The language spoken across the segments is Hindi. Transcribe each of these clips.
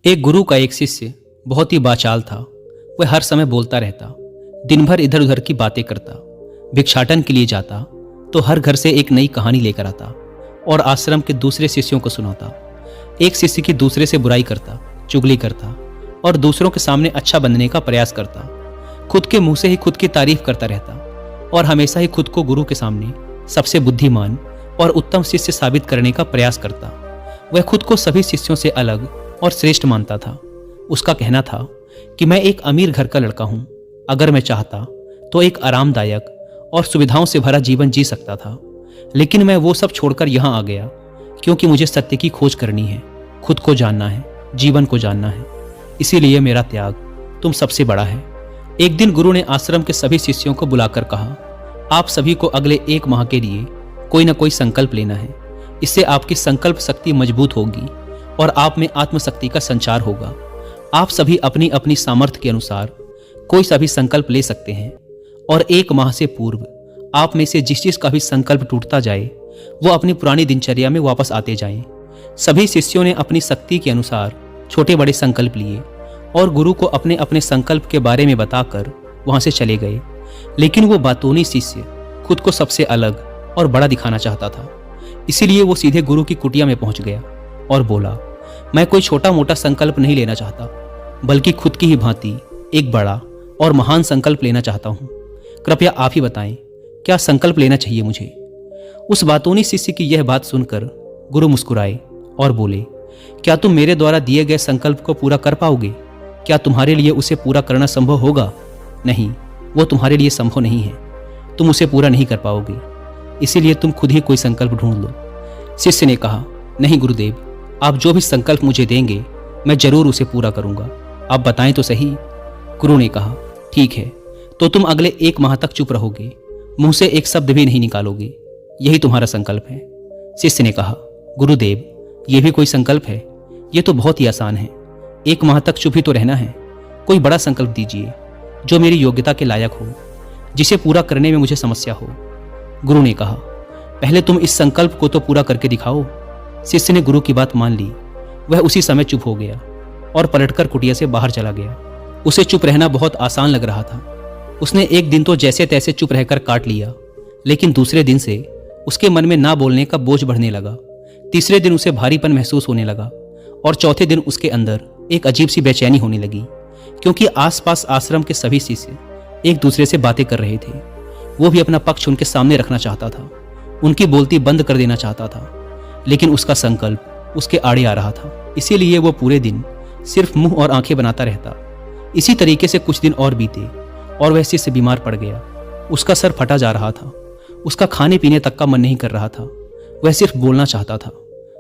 एक गुरु का एक शिष्य बहुत ही बाचाल था। वह हर समय बोलता रहता, दिन भर इधर उधर की बातें करता। भिक्षाटन के लिए जाता तो हर घर से एक नई कहानी लेकर आता और आश्रम के दूसरे शिष्यों को सुनाता। एक शिष्य की दूसरे से बुराई करता, चुगली करता और दूसरों के सामने अच्छा बनने का प्रयास करता। खुद के मुंह से ही खुद की तारीफ करता रहता और हमेशा ही खुद को गुरु के सामने सबसे बुद्धिमान और उत्तम शिष्य साबित करने का प्रयास करता। वह खुद को सभी शिष्यों से अलग और श्रेष्ठ मानता था। उसका कहना था कि मैं एक अमीर घर का लड़का हूं। अगर मैं चाहता तो एक आरामदायक और सुविधाओं से भरा जीवन जी सकता था, लेकिन मैं वो सब छोड़कर यहां आ गया क्योंकि मुझे सत्य की खोज करनी है, खुद को जानना है, जीवन को जानना है। इसीलिए मेरा त्याग तुम सबसे बड़ा है। एक दिन गुरु ने आश्रम के सभी शिष्यों को बुलाकर कहा, आप सभी को अगले 1 माह के लिए कोई ना कोई संकल्प लेना है। इससे आपकी संकल्प शक्ति मजबूत होगी और आप में आत्मशक्ति का संचार होगा। आप सभी अपनी अपनी सामर्थ्य के अनुसार कोई सा भी संकल्प ले सकते हैं और 1 माह से पूर्व आप में से जिस चीज का भी संकल्प टूटता जाए वो अपनी पुरानी दिनचर्या में वापस आते जाएं। सभी शिष्यों ने अपनी शक्ति के अनुसार छोटे बड़े संकल्प लिए और गुरु को अपने अपने संकल्प के बारे में बताकर वहां से चले गए। लेकिन वो बातूनी शिष्य खुद को सबसे अलग और बड़ा दिखाना चाहता था। इसीलिए वो सीधे गुरु की कुटिया में पहुंच गया और बोला, मैं कोई छोटा मोटा संकल्प नहीं लेना चाहता, बल्कि खुद की ही भांति एक बड़ा और महान संकल्प लेना चाहता हूं। कृपया आप ही बताएं, क्या संकल्प लेना चाहिए मुझे। उस बातूनी शिष्य की यह बात सुनकर गुरु मुस्कुराए और बोले, क्या तुम मेरे द्वारा दिए गए संकल्प को पूरा कर पाओगे? क्या तुम्हारे लिए उसे पूरा करना संभव होगा? नहीं, वो तुम्हारे लिए संभव नहीं है। तुम उसे पूरा नहीं कर पाओगे, इसीलिए तुम खुद ही कोई संकल्प ढूंढ लो। शिष्य ने कहा, नहीं गुरुदेव, आप जो भी संकल्प मुझे देंगे मैं जरूर उसे पूरा करूंगा। आप बताएं तो सही। गुरु ने कहा, ठीक है, तो तुम अगले 1 माह तक चुप रहोगे, मुंह से एक शब्द भी नहीं निकालोगे। यही तुम्हारा संकल्प है। शिष्य ने कहा, गुरुदेव, यह भी कोई संकल्प है? यह तो बहुत ही आसान है। 1 माह तक चुप ही तो रहना है। कोई बड़ा संकल्प दीजिए जो मेरी योग्यता के लायक हो, जिसे पूरा करने में मुझे समस्या हो। गुरु ने कहा, पहले तुम इस संकल्प को तो पूरा करके दिखाओ। शिष्य ने गुरु की बात मान ली। वह उसी समय चुप हो गया और पलटकर कुटिया से बाहर चला गया। उसे चुप रहना बहुत आसान लग रहा था। उसने एक दिन तो जैसे तैसे चुप रहकर काट लिया, लेकिन दूसरे दिन से उसके मन में ना बोलने का बोझ बढ़ने लगा। तीसरे दिन उसे भारीपन महसूस होने लगा और चौथे दिन उसके अंदर एक अजीब सी बेचैनी होने लगी, क्योंकि आसपास आश्रम के सभी शिष्य एक दूसरे से बातें कर रहे थे। वो भी अपना पक्ष उनके सामने रखना चाहता था, उनकी बोलती बंद कर देना चाहता था, लेकिन उसका संकल्प उसके आड़े आ रहा था। इसीलिए वो पूरे दिन सिर्फ मुंह और आंखें बनाता रहता। इसी तरीके से कुछ दिन और बीते और वह शिष्य बीमार पड़ गया। उसका सर फटा जा रहा था। उसका खाने पीने तक का मन नहीं कर रहा था। वह सिर्फ बोलना चाहता था।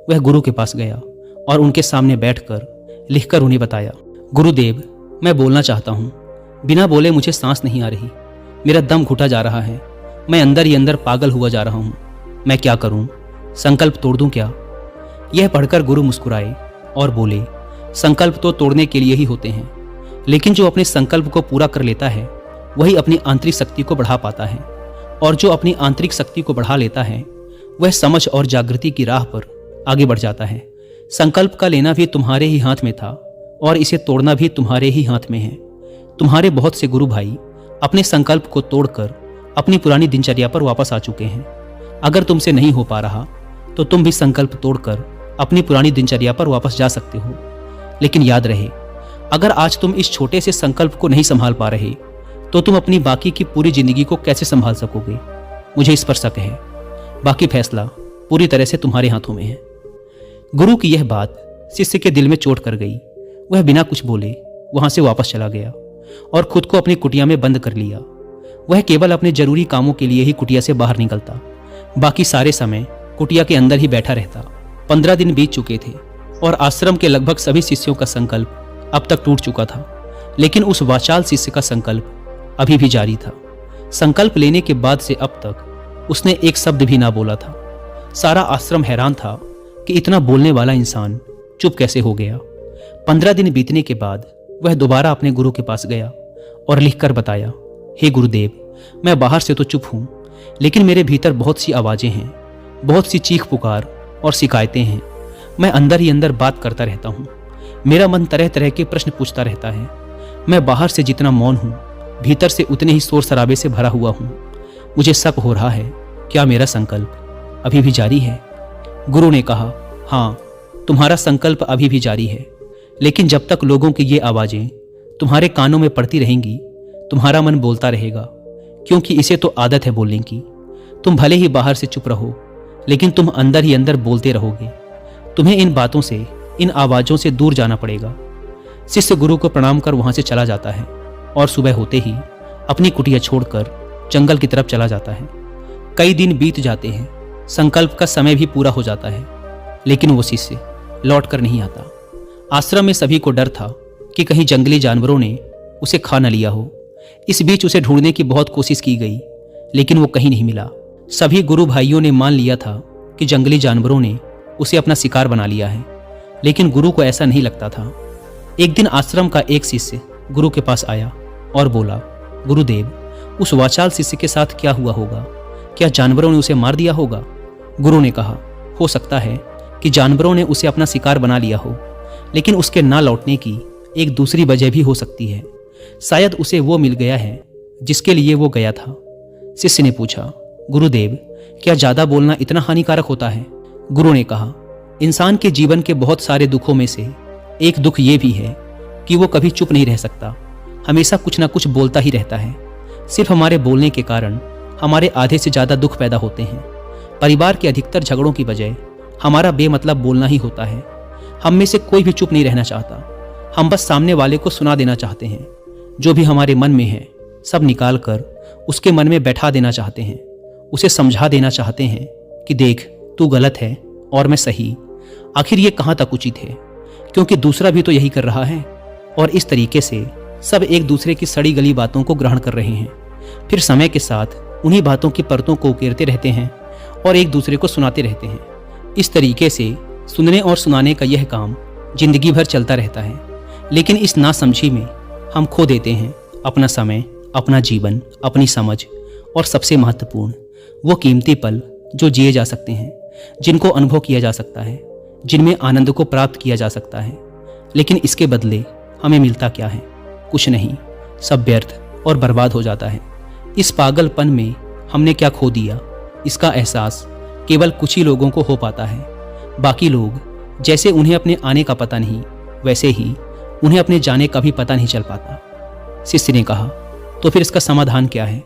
वह गुरु के पास गया और उनके सामने बैठकर लिखकर उन्हें बताया, गुरुदेव, मैं बोलना चाहता हूँ। बिना बोले मुझे सांस नहीं आ रही। मेरा दम घुटा जा रहा है। मैं अंदर ही अंदर पागल हुआ जा रहा हूँ। मैं क्या करूँ? संकल्प तोड़ दूं क्या? यह पढ़कर गुरु मुस्कुराए और बोले, संकल्प तो तोड़ने के लिए ही होते हैं, लेकिन जो अपने संकल्प को पूरा कर लेता है वही अपनी आंतरिक शक्ति को बढ़ा पाता है। और जो अपनी आंतरिक शक्ति को बढ़ा लेता है वह समझ और जागृति की राह पर आगे बढ़ जाता है। संकल्प का लेना भी तुम्हारे ही हाथ में था और इसे तोड़ना भी तुम्हारे ही हाथ में है। तुम्हारे बहुत से गुरु भाई अपने संकल्प को तोड़कर अपनी पुरानी दिनचर्या पर वापस आ चुके हैं। अगर तुमसे नहीं हो पा रहा तो तुम भी संकल्प तोड़कर अपनी पुरानी दिनचर्या पर वापस जा सकते हो। लेकिन याद रहे, अगर आज तुम इस छोटे से संकल्प को नहीं संभाल पा रहे तो तुम अपनी बाकी की पूरी जिंदगी को कैसे संभाल सकोगे? मुझे इस पर शक है। बाकी फैसला पूरी तरह से तुम्हारे हाथों में है। गुरु की यह बात शिष्य के दिल में चोट कर गई। वह बिना कुछ बोले वहां से वापस चला गया और खुद को अपनी कुटिया में बंद कर लिया। वह केवल अपने जरूरी कामों के लिए ही कुटिया से बाहर निकलता। बाकी सारे समय कुटिया के अंदर ही बैठा रहता। 15 दिन बीत चुके थे और आश्रम के लगभग सभी शिष्यों का संकल्प अब तक टूट चुका था, लेकिन उस वाचाल शिष्य का संकल्प अभी भी जारी था। संकल्प लेने के बाद से अब तक उसने एक शब्द भी ना बोला था। सारा आश्रम हैरान था कि इतना बोलने वाला इंसान चुप कैसे हो गया। 15 दिन बीतने के बाद वह दोबारा अपने गुरु के पास गया और लिखकर बताया, हे गुरुदेव, मैं बाहर से तो चुप हूं, लेकिन मेरे भीतर बहुत सी आवाजें हैं, बहुत सी चीख पुकार और शिकायतें हैं। मैं अंदर ही अंदर बात करता रहता हूँ। मेरा मन तरह तरह के प्रश्न पूछता रहता है। मैं बाहर से जितना मौन हूँ, भीतर से उतने ही शोर शराबे से भरा हुआ हूँ। मुझे शक हो रहा है, क्या मेरा संकल्प अभी भी जारी है? गुरु ने कहा, हाँ, तुम्हारा संकल्प अभी भी जारी है, लेकिन जब तक लोगों की ये आवाज़ें तुम्हारे कानों में पड़ती रहेंगी, तुम्हारा मन बोलता रहेगा, क्योंकि इसे तो आदत है बोलने की। तुम भले ही बाहर से चुप रहो, लेकिन तुम अंदर ही अंदर बोलते रहोगे। तुम्हें इन बातों से, इन आवाज़ों से दूर जाना पड़ेगा। शिष्य गुरु को प्रणाम कर वहां से चला जाता है और सुबह होते ही अपनी कुटिया छोड़कर जंगल की तरफ चला जाता है। कई दिन बीत जाते हैं, संकल्प का समय भी पूरा हो जाता है, लेकिन वो शिष्य लौट कर नहीं आता। आश्रम में सभी को डर था कि कहीं जंगली जानवरों ने उसे खा न लिया हो। इस बीच उसे ढूंढने की बहुत कोशिश की गई, लेकिन वो कहीं नहीं मिला। सभी गुरु भाइयों ने मान लिया था कि जंगली जानवरों ने उसे अपना शिकार बना लिया है, लेकिन गुरु को ऐसा नहीं लगता था। एक दिन आश्रम का एक शिष्य गुरु के पास आया और बोला, गुरुदेव, उस वाचाल शिष्य के साथ क्या हुआ होगा? क्या जानवरों ने उसे मार दिया होगा? गुरु ने कहा, हो सकता है कि जानवरों ने उसे अपना शिकार बना लिया हो, लेकिन उसके ना लौटने की एक दूसरी वजह भी हो सकती है। शायद उसे वो मिल गया है जिसके लिए वो गया था। शिष्य ने पूछा, गुरुदेव, क्या ज्यादा बोलना इतना हानिकारक होता है? गुरु ने कहा, इंसान के जीवन के बहुत सारे दुखों में से एक दुख ये भी है कि वो कभी चुप नहीं रह सकता, हमेशा कुछ ना कुछ बोलता ही रहता है। सिर्फ हमारे बोलने के कारण हमारे आधे से ज्यादा दुख पैदा होते हैं। परिवार के अधिकतर झगड़ों की वजह हमारा बेमतलब बोलना ही होता है। हम में से कोई भी चुप नहीं रहना चाहता, हम बस सामने वाले को सुना देना चाहते हैं। जो भी हमारे मन में है सब निकाल कर उसके मन में बैठा देना चाहते हैं, उसे समझा देना चाहते हैं कि देख, तू गलत है और मैं सही। आखिर ये कहाँ तक उचित है, क्योंकि दूसरा भी तो यही कर रहा है। और इस तरीके से सब एक दूसरे की सड़ी गली बातों को ग्रहण कर रहे हैं। फिर समय के साथ उन्हीं बातों की परतों को उकेरते रहते हैं और एक दूसरे को सुनाते रहते हैं। इस तरीके से सुनने और सुनाने का यह काम जिंदगी भर चलता रहता है, लेकिन इस नासमझी में हम खो देते हैं अपना समय, अपना जीवन, अपनी समझ और सबसे महत्वपूर्ण वो कीमती पल जो जिए जा सकते हैं, जिनको अनुभव किया जा सकता है, जिनमें आनंद को प्राप्त किया जा सकता है। लेकिन इसके बदले हमें मिलता क्या है? कुछ नहीं, सब व्यर्थ और बर्बाद हो जाता है। इस पागलपन में हमने क्या खो दिया, इसका एहसास केवल कुछ ही लोगों को हो पाता है। बाकी लोग जैसे उन्हें अपने आने का पता नहीं, वैसे ही उन्हें अपने जाने का भी पता नहीं चल पाता। शिष्य ने कहा, तो फिर इसका समाधान क्या है?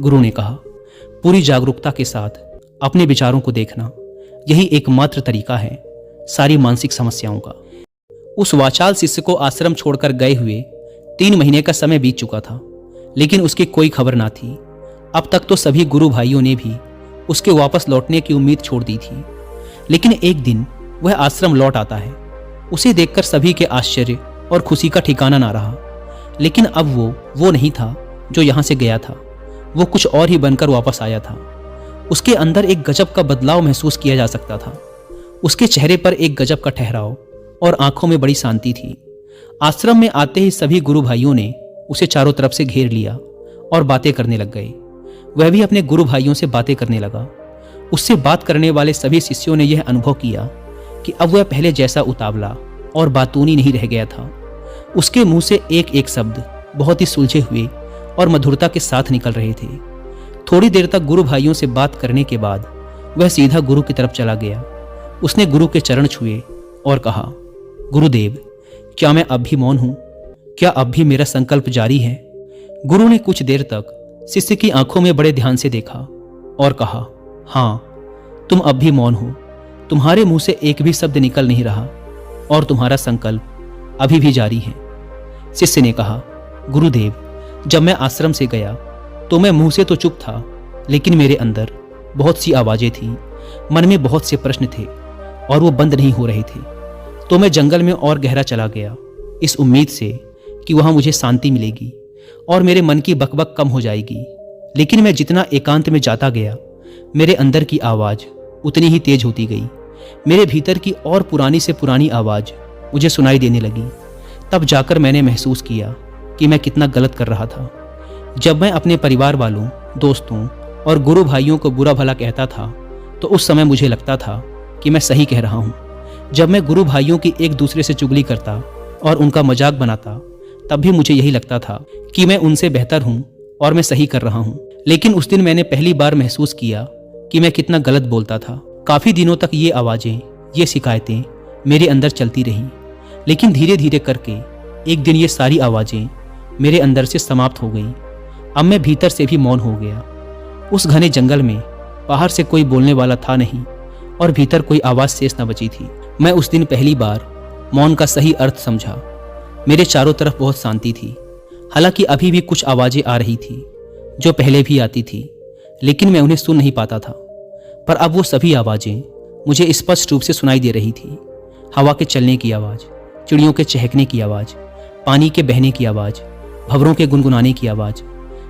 गुरु ने कहा, पूरी जागरूकता के साथ अपने विचारों को देखना, यही एकमात्र तरीका है सारी मानसिक समस्याओं का। उस वाचाल शिष्य को आश्रम छोड़कर गए हुए 3 महीने का समय बीत चुका था, लेकिन उसकी कोई खबर ना थी। अब तक तो सभी गुरु भाइयों ने भी उसके वापस लौटने की उम्मीद छोड़ दी थी, लेकिन एक दिन वह आश्रम लौट आता है। उसे देखकर सभी के आश्चर्य और खुशी का ठिकाना ना रहा। लेकिन अब वो नहीं था जो यहाँ से गया था, वो कुछ और ही बनकर वापस आया था। उसके अंदर एक गजब का बदलाव महसूस किया जा सकता था। उसके चेहरे पर एक गजब का ठहराव और आंखों में बड़ी शांति थी। आश्रम में आते ही सभी गुरु भाइयों ने उसे चारों तरफ से घेर लिया और बातें करने लग गए। वह भी अपने गुरु भाइयों से बातें करने लगा। उससे बात करने वाले सभी शिष्यों ने यह अनुभव किया कि अब वह पहले जैसा उतावला और बातूनी नहीं रह गया था। उसके मुंह से एक एक शब्द बहुत ही सुलझे हुए और मधुरता के साथ निकल रहे थे। थोड़ी देर तक गुरु भाइयों से बात करने के बाद वह सीधा गुरु की तरफ चला गया। उसने गुरु के चरण छुए और कहा, गुरुदेव, क्या मैं अब भी मौन हूं? क्या अब भी मेरा संकल्प जारी है? गुरु ने कुछ देर तक शिष्य की आंखों में बड़े ध्यान से देखा और कहा, हाँ, तुम अब भी मौन हो। तुम्हारे मुंह से एक भी शब्द निकल नहीं रहा और तुम्हारा संकल्प अभी भी जारी है। शिष्य ने कहा, गुरुदेव, जब मैं आश्रम से गया तो मैं मुंह से तो चुप था, लेकिन मेरे अंदर बहुत सी आवाजें थीं, मन में बहुत से प्रश्न थे और वो बंद नहीं हो रहे थे। तो मैं जंगल में और गहरा चला गया, इस उम्मीद से कि वहां मुझे शांति मिलेगी और मेरे मन की बकबक कम हो जाएगी। लेकिन मैं जितना एकांत में जाता गया, मेरे अंदर की आवाज उतनी ही तेज होती गई। मेरे भीतर की और पुरानी से पुरानी आवाज मुझे सुनाई देने लगी। तब जाकर मैंने महसूस किया कि मैं कितना गलत कर रहा था। जब मैं अपने परिवार वालों, दोस्तों और गुरु भाइयों को बुरा भला कहता था, तो उस समय मुझे लगता था कि मैं सही कह रहा हूँ। जब मैं गुरु भाइयों की एक दूसरे से चुगली करता और उनका मजाक बनाता, तब भी मुझे यही लगता था कि मैं उनसे बेहतर हूँ और मैं सही कर रहा हूँ। लेकिन उस दिन मैंने पहली बार महसूस किया कि मैं कितना गलत बोलता था। काफी दिनों तक ये आवाजें, ये शिकायतें मेरे अंदर चलती रहीं, लेकिन धीरे धीरे करके एक दिन ये सारी आवाजें मेरे अंदर से समाप्त हो गईं। अब मैं भीतर से भी मौन हो गया। उस घने जंगल में बाहर से कोई बोलने वाला था नहीं और भीतर कोई आवाज शेष न बची थी। मैं उस दिन पहली बार मौन का सही अर्थ समझा। मेरे चारों तरफ बहुत शांति थी। हालांकि अभी भी कुछ आवाजें आ रही थी जो पहले भी आती थी, लेकिन मैं उन्हें सुन नहीं पाता था। पर अब वो सभी आवाजें मुझे स्पष्ट रूप से सुनाई दे रही थी। हवा के चलने की आवाज, चिड़ियों के चहकने की आवाज, पानी के बहने की आवाज, भंवरों के गुनगुनाने की आवाज,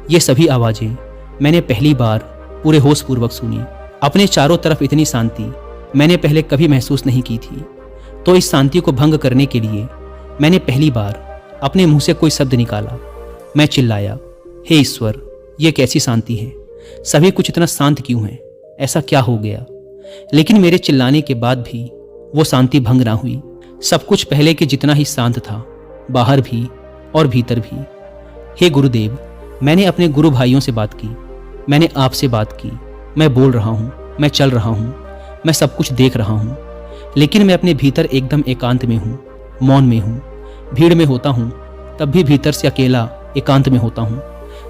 ये सभी आवाजें मैंने पहली बार पूरे होशपूर्वक सुनी। अपने चारों तरफ इतनी शांति मैंने पहले कभी महसूस नहीं की थी। तो इस शांति को भंग करने के लिए मैंने पहली बार अपने मुंह से कोई शब्द निकाला। मैं चिल्लाया, हे ईश्वर, ये कैसी शांति है? सभी कुछ इतना शांत क्यों है? ऐसा क्या हो गया? लेकिन मेरे चिल्लाने के बाद भी वो शांति भंग ना हुई। सब कुछ पहले के जितना ही शांत था, बाहर भी और भीतर भी। हे गुरुदेव, मैंने अपने गुरु भाइयों से बात की, मैंने आपसे बात की। मैं बोल रहा हूँ, मैं चल रहा हूँ, मैं सब कुछ देख रहा हूँ, लेकिन मैं अपने भीतर एकदम एकांत में हूँ, मौन में हूँ। भीड़ में होता हूँ तब भी भीतर से अकेला एकांत में होता हूँ।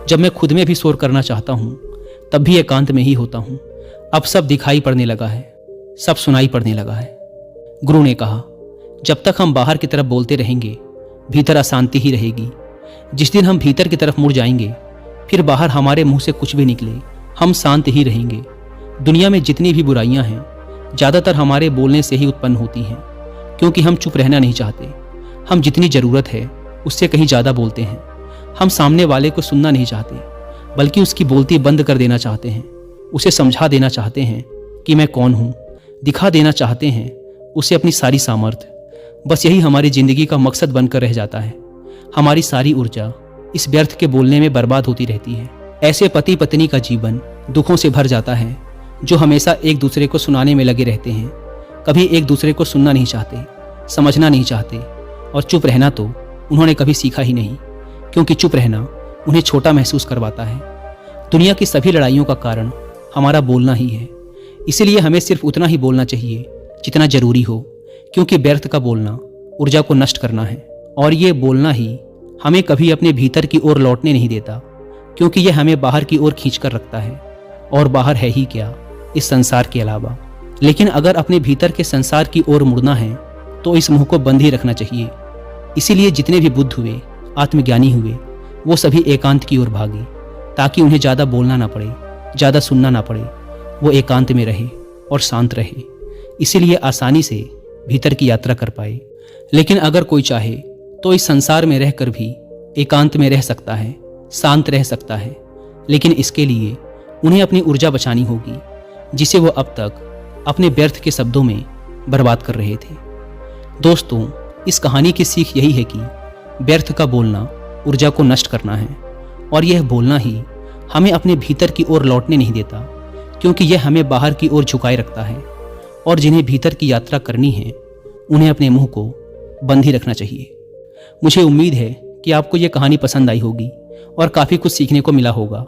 जब मैं खुद में भी शोर करना चाहता हूँ तब भी एकांत में ही होता हूँ। अब सब दिखाई पड़ने लगा है, सब सुनाई पड़ने लगा है। गुरु ने कहा, जब तक हम बाहर की तरफ बोलते रहेंगे भीतर अशांति ही रहेगी। जिस दिन हम भीतर की तरफ मुड़ जाएंगे फिर बाहर हमारे मुंह से कुछ भी निकले, हम शांत ही रहेंगे। दुनिया में जितनी भी बुराइयां हैं ज़्यादातर हमारे बोलने से ही उत्पन्न होती हैं, क्योंकि हम चुप रहना नहीं चाहते। हम जितनी ज़रूरत है उससे कहीं ज़्यादा बोलते हैं। हम सामने वाले को सुनना नहीं चाहते, बल्कि उसकी बोलती बंद कर देना चाहते हैं। उसे समझा देना चाहते हैं कि मैं कौन हूँ, दिखा देना चाहते हैं उसे अपनी सारी सामर्थ्य। बस यही हमारी ज़िंदगी का मकसद बनकर रह जाता है। हमारी सारी ऊर्जा इस व्यर्थ के बोलने में बर्बाद होती रहती है। ऐसे पति पत्नी का जीवन दुखों से भर जाता है, जो हमेशा एक दूसरे को सुनाने में लगे रहते हैं। कभी एक दूसरे को सुनना नहीं चाहते, समझना नहीं चाहते, और चुप रहना तो उन्होंने कभी सीखा ही नहीं, क्योंकि चुप रहना उन्हें छोटा महसूस करवाता है। दुनिया की सभी लड़ाइयों का कारण हमारा बोलना ही है। इसीलिए हमें सिर्फ उतना ही बोलना चाहिए जितना जरूरी हो, क्योंकि व्यर्थ का बोलना ऊर्जा को नष्ट करना है, और ये बोलना ही हमें कभी अपने भीतर की ओर लौटने नहीं देता, क्योंकि यह हमें बाहर की ओर खींचकर रखता है। और बाहर है ही क्या इस संसार के अलावा। लेकिन अगर अपने भीतर के संसार की ओर मुड़ना है तो इस मुंह को बंद ही रखना चाहिए। इसीलिए जितने भी बुद्ध हुए, आत्मज्ञानी हुए, वो सभी एकांत की ओर भागे, ताकि उन्हें ज़्यादा बोलना ना पड़े, ज़्यादा सुनना ना पड़े। वो एकांत में रहे और शांत रहे, इसीलिए आसानी से भीतर की यात्रा कर पाए। लेकिन अगर कोई चाहे तो इस संसार में रहकर भी एकांत में रह सकता है, शांत रह सकता है, लेकिन इसके लिए उन्हें अपनी ऊर्जा बचानी होगी, जिसे वो अब तक अपने व्यर्थ के शब्दों में बर्बाद कर रहे थे। दोस्तों, इस कहानी की सीख यही है कि व्यर्थ का बोलना ऊर्जा को नष्ट करना है, और यह बोलना ही हमें अपने भीतर की ओर लौटने नहीं देता, क्योंकि यह हमें बाहर की ओर झुकाए रखता है। और जिन्हें भीतर की यात्रा करनी है उन्हें अपने मुंह को बंद ही रखना चाहिए। मुझे उम्मीद है कि आपको यह कहानी पसंद आई होगी और काफ़ी कुछ सीखने को मिला होगा।